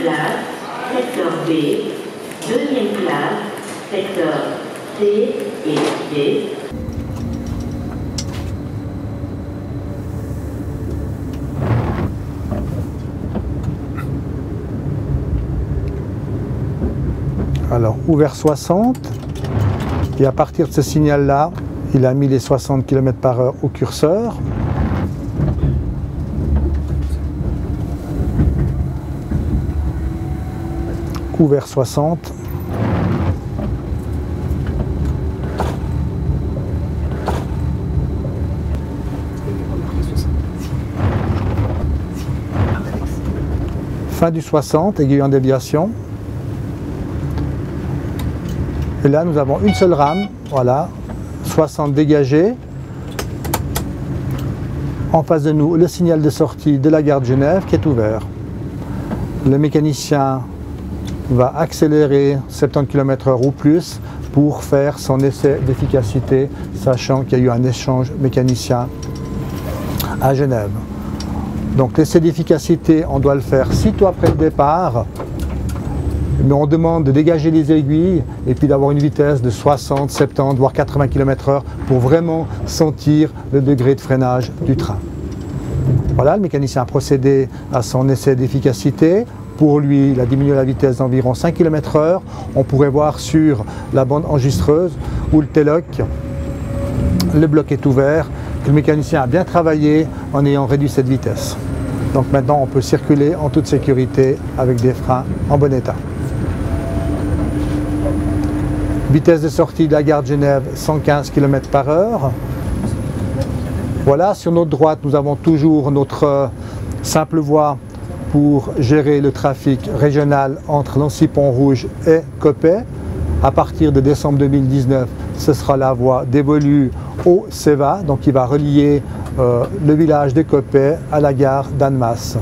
classe, secteur B, deuxième classe, secteur C et D. Alors, ouvert 60, et à partir de ce signal-là, il a mis les 60 km/h au curseur. Ouvert 60. Fin du 60, aiguille en déviation. Et là, nous avons une seule rame, voilà, 60 dégagé. En face de nous, le signal de sortie de la gare de Genève qui est ouvert. Le mécanicien va accélérer 70 km/h ou plus pour faire son essai d'efficacité, sachant qu'il y a eu un échange mécanicien à Genève. Donc l'essai d'efficacité, on doit le faire sitôt après le départ, mais on demande de dégager les aiguilles et puis d'avoir une vitesse de 60, 70, voire 80 km/h pour vraiment sentir le degré de freinage du train. Voilà, le mécanicien a procédé à son essai d'efficacité. Pour lui, il a diminué la vitesse d'environ 5 km/h. On pourrait voir sur la bande enregistreuse ou le T-Lock, le bloc est ouvert, que le mécanicien a bien travaillé en ayant réduit cette vitesse. Donc maintenant, on peut circuler en toute sécurité avec des freins en bon état. Vitesse de sortie de la gare de Genève, 115 km/h. Voilà, sur notre droite, nous avons toujours notre simple voie pour gérer le trafic régional entre Lancy-Pont-Rouge et Coppet. À partir de décembre 2019, ce sera la voie dévolue au CEVA, donc qui va relier le village de Coppet à la gare d'Annemasse.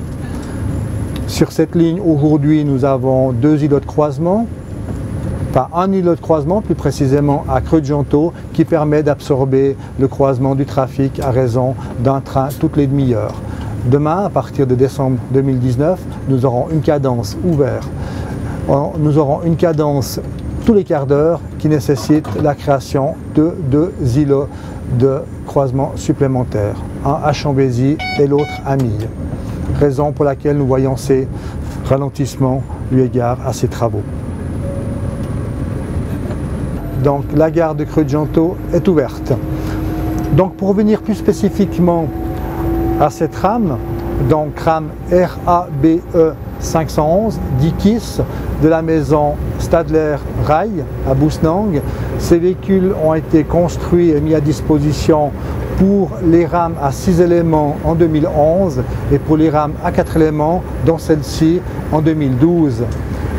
Sur cette ligne, aujourd'hui, nous avons deux îlots de croisement. Enfin, un îlot de croisement, plus précisément à Creux-de-Gentot, qui permet d'absorber le croisement du trafic à raison d'un train toutes les demi-heures. Demain, à partir de décembre 2019, nous aurons une cadence ouverte. Nous aurons une cadence tous les quarts d'heure qui nécessite la création de deux îlots de croisement supplémentaires, un à Chambézy et l'autre à Milles. Raison pour laquelle nous voyons ces ralentissements eu égard à ces travaux. Donc la gare de Creux-de-Gentot est ouverte. Donc pour revenir plus spécifiquement à cette rame, donc rame RABE 511 d'Ikis de la maison Stadler Rail à Bousnang. Ces véhicules ont été construits et mis à disposition pour les rames à 6 éléments en 2011 et pour les rames à 4 éléments, dont celle-ci en 2012.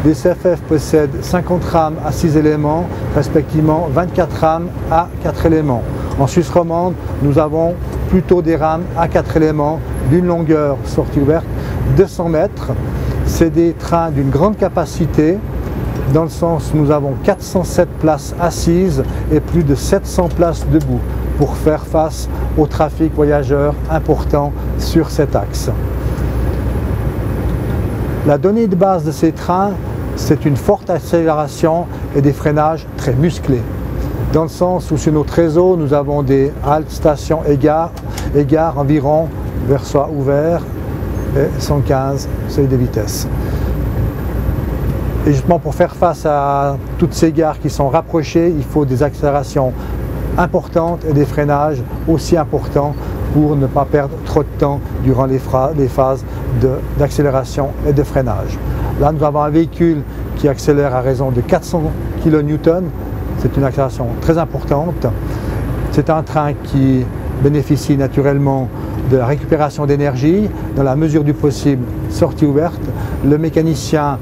Les CFF possèdent 50 rames à 6 éléments, respectivement 24 rames à 4 éléments. En Suisse romande, nous avons plutôt des rames à 4 éléments d'une longueur sortie ouverte de 100 mètres. C'est des trains d'une grande capacité, dans le sens où nous avons 407 places assises et plus de 700 places debout pour faire face au trafic voyageurs important sur cet axe. La donnée de base de ces trains, c'est une forte accélération et des freinages très musclés. Dans le sens où sur notre réseau, nous avons des haltes, stations et gares environ vers soi ouvert et 115 seuil de vitesse. Et justement pour faire face à toutes ces gares qui sont rapprochées, il faut des accélérations importantes et des freinages aussi importants pour ne pas perdre trop de temps durant les phases d'accélération et de freinage. Là, nous avons un véhicule qui accélère à raison de 400 kN. C'est une accélération très importante. C'est un train qui bénéficie naturellement de la récupération d'énergie, dans la mesure du possible, sortie ouverte. Le mécanicien